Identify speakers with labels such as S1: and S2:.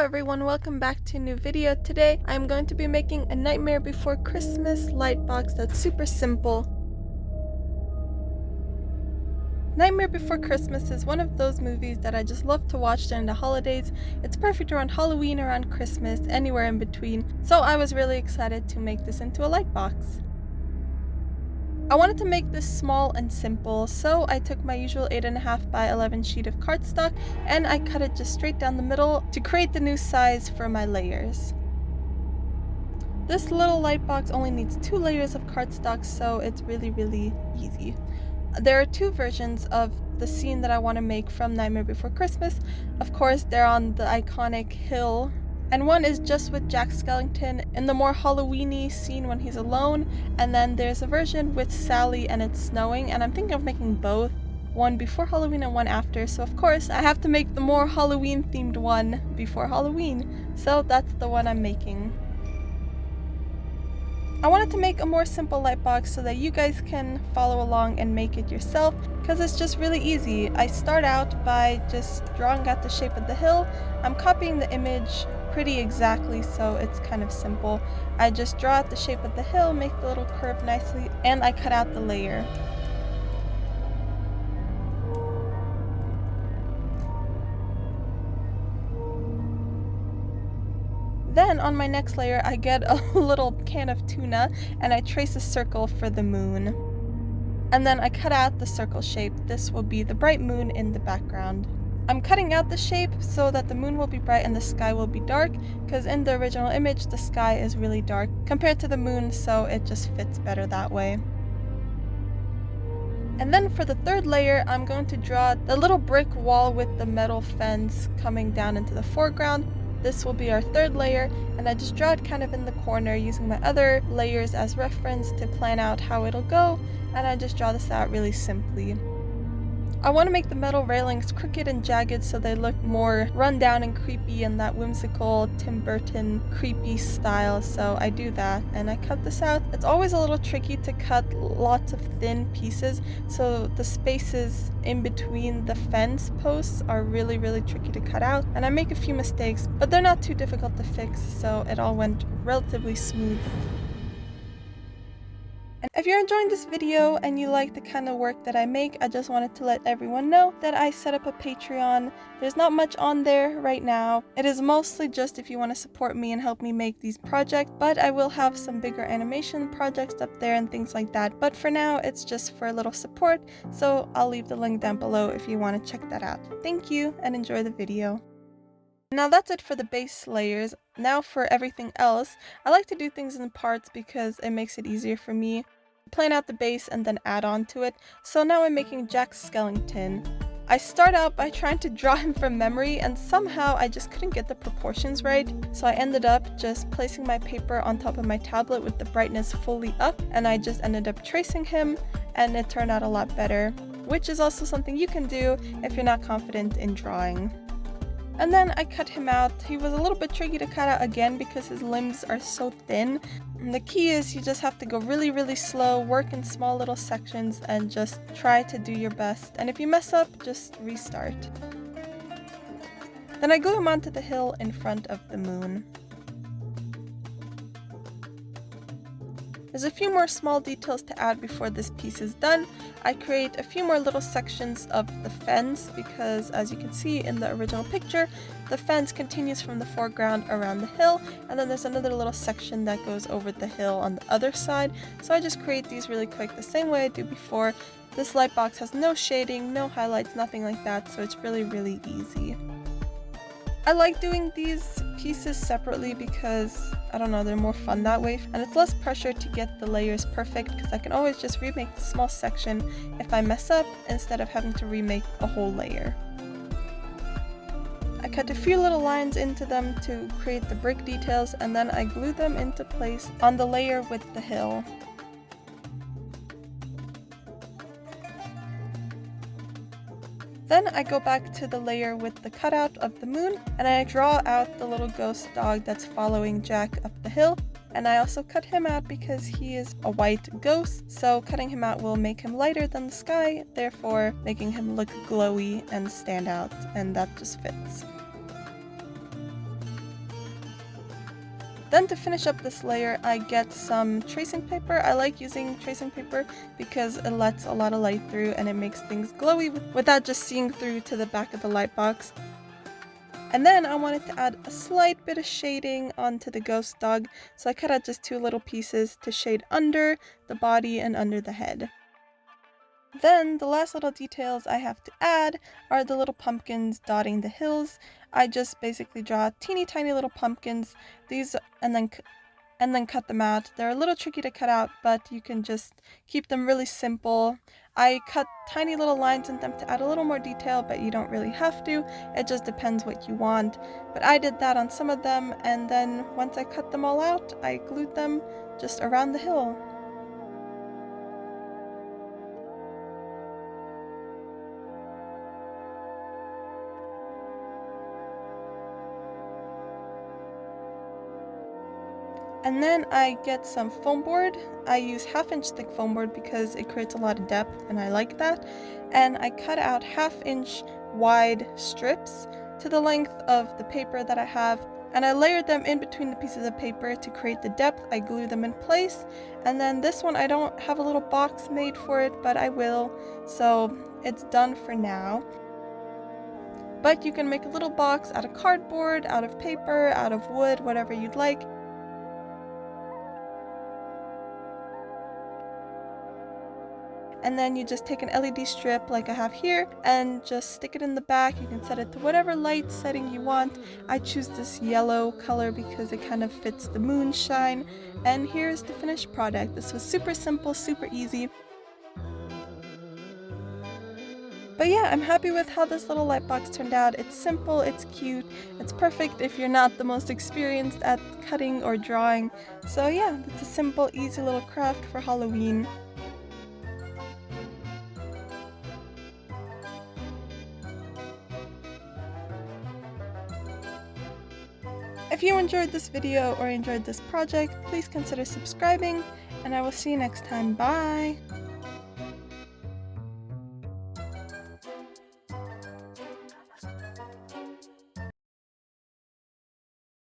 S1: everyone, welcome back to a new video. Today I'm going to be making a Nightmare Before Christmas light box that's super simple. Nightmare Before Christmas is one of those movies that I just love to watch during the holidays. It's perfect around Halloween, around Christmas, anywhere in between, so I was really excited to make this into a light box. I wanted to make this small and simple, so I took my usual 8.5 by 11 sheet of cardstock and I cut it just straight down the middle to create the new size for my layers. This little light box only needs 2 layers of cardstock, so it's really easy. There are 2 versions of the scene that I want to make from Nightmare Before Christmas. Of course, they're on the iconic hill. And one is just with Jack Skellington in the more Halloween-y scene when he's alone, and then there's a version with Sally and it's snowing, and I'm thinking of making both, one before Halloween and one after, so of course I have to make the more Halloween themed one before Halloween, so that's the one I'm making. I wanted to make a more simple light box so that you guys can follow along and make it yourself, because it's just really easy. I start out by just drawing out the shape of the hill. I'm copying the image pretty exactly, so it's kind of simple. I just draw out the shape of the hill, make the little curve nicely, and I cut out the layer. Then on my next layer I get a little can of tuna and I trace a circle for the moon. And then I cut out the circle shape. This will be the bright moon in the background. I'm cutting out the shape so that the moon will be bright and the sky will be dark, because in the original image the sky is really dark compared to the moon, so it just fits better that way. And then for the third layer, I'm going to draw the little brick wall with the metal fence coming down into the foreground. This will be our third layer, and I just draw it kind of in the corner using my other layers as reference to plan out how it'll go, and I just draw this out really simply. I want to make the metal railings crooked and jagged so they look more run down and creepy in that whimsical Tim Burton creepy style, so I do that and I cut this out. It's always a little tricky to cut lots of thin pieces, so the spaces in between the fence posts are really tricky to cut out, and I make a few mistakes, but they're not too difficult to fix, so it all went relatively smooth. And if you're enjoying this video and you like the kind of work that I make, I just wanted to let everyone know that I set up a Patreon. There's not much on there right now. It is mostly just if you want to support me and help me make these projects, but I will have some bigger animation projects up there and things like that. But for now, it's just for a little support, so I'll leave the link down below if you want to check that out. Thank you and enjoy the video. Now that's it for the base layers. Now for everything else, I like to do things in parts because it makes it easier for me. Plan out the base and then add on to it. So now I'm making Jack Skellington. I start out by trying to draw him from memory, and somehow I just couldn't get the proportions right. So I ended up just placing my paper on top of my tablet with the brightness fully up, and I just ended up tracing him, and it turned out a lot better, which is also something you can do if you're not confident in drawing. And then I cut him out. He was a little bit tricky to cut out again because his limbs are so thin. And the key is you just have to go really slow, work in small little sections, and just try to do your best. And if you mess up, just restart. Then I glue him onto the hill in front of the moon. There's a few more small details to add before this piece is done. I create a few more little sections of the fence because, as you can see in the original picture, the fence continues from the foreground around the hill, and then there's another little section that goes over the hill on the other side. So I just create these really quick the same way I do before. This light box has no shading, no highlights, nothing like that, so it's really easy. I like doing these pieces separately because, I don't know, they're more fun that way, and it's less pressure to get the layers perfect because I can always just remake the small section if I mess up instead of having to remake a whole layer. I cut a few little lines into them to create the brick details, and then I glue them into place on the layer with the hill. Then I go back to the layer with the cutout of the moon, and I draw out the little ghost dog that's following Jack up the hill. And I also cut him out because he is a white ghost, so cutting him out will make him lighter than the sky, therefore making him look glowy and stand out, and that just fits. Then to finish up this layer, I get some tracing paper. I like using tracing paper because it lets a lot of light through and it makes things glowy without just seeing through to the back of the light box. And then I wanted to add a slight bit of shading onto the ghost dog, so I cut out just 2 little pieces to shade under the body and under the head. Then the last little details I have to add are the little pumpkins dotting the hills. I just basically draw teeny tiny little pumpkins, these, and then cut them out. They're a little tricky to cut out, but you can just keep them really simple. I cut tiny little lines in them to add a little more detail, but you don't really have to. It just depends what you want. But I did that on some of them, and then once I cut them all out, I glued them just around the hill. And then I get some foam board. I use 1/2 inch thick foam board because it creates a lot of depth and I like that. And I cut out 1/2 inch wide strips to the length of the paper that I have. And I layered them in between the pieces of paper to create the depth. I glue them in place. And then this one, I don't have a little box made for it, but I will. So it's done for now. But you can make a little box out of cardboard, out of paper, out of wood, whatever you'd like. And then you just take an LED strip like I have here and just stick it in the back. You can set it to whatever light setting you want. I choose this yellow color because it kind of fits the moonshine. And here's the finished product. This was super simple, super easy. But yeah, I'm happy with how this little light box turned out. It's simple, it's cute, it's perfect if you're not the most experienced at cutting or drawing. So yeah, it's a simple, easy little craft for Halloween. If you enjoyed this video or enjoyed this project, please consider subscribing, and I will see you next time. Bye!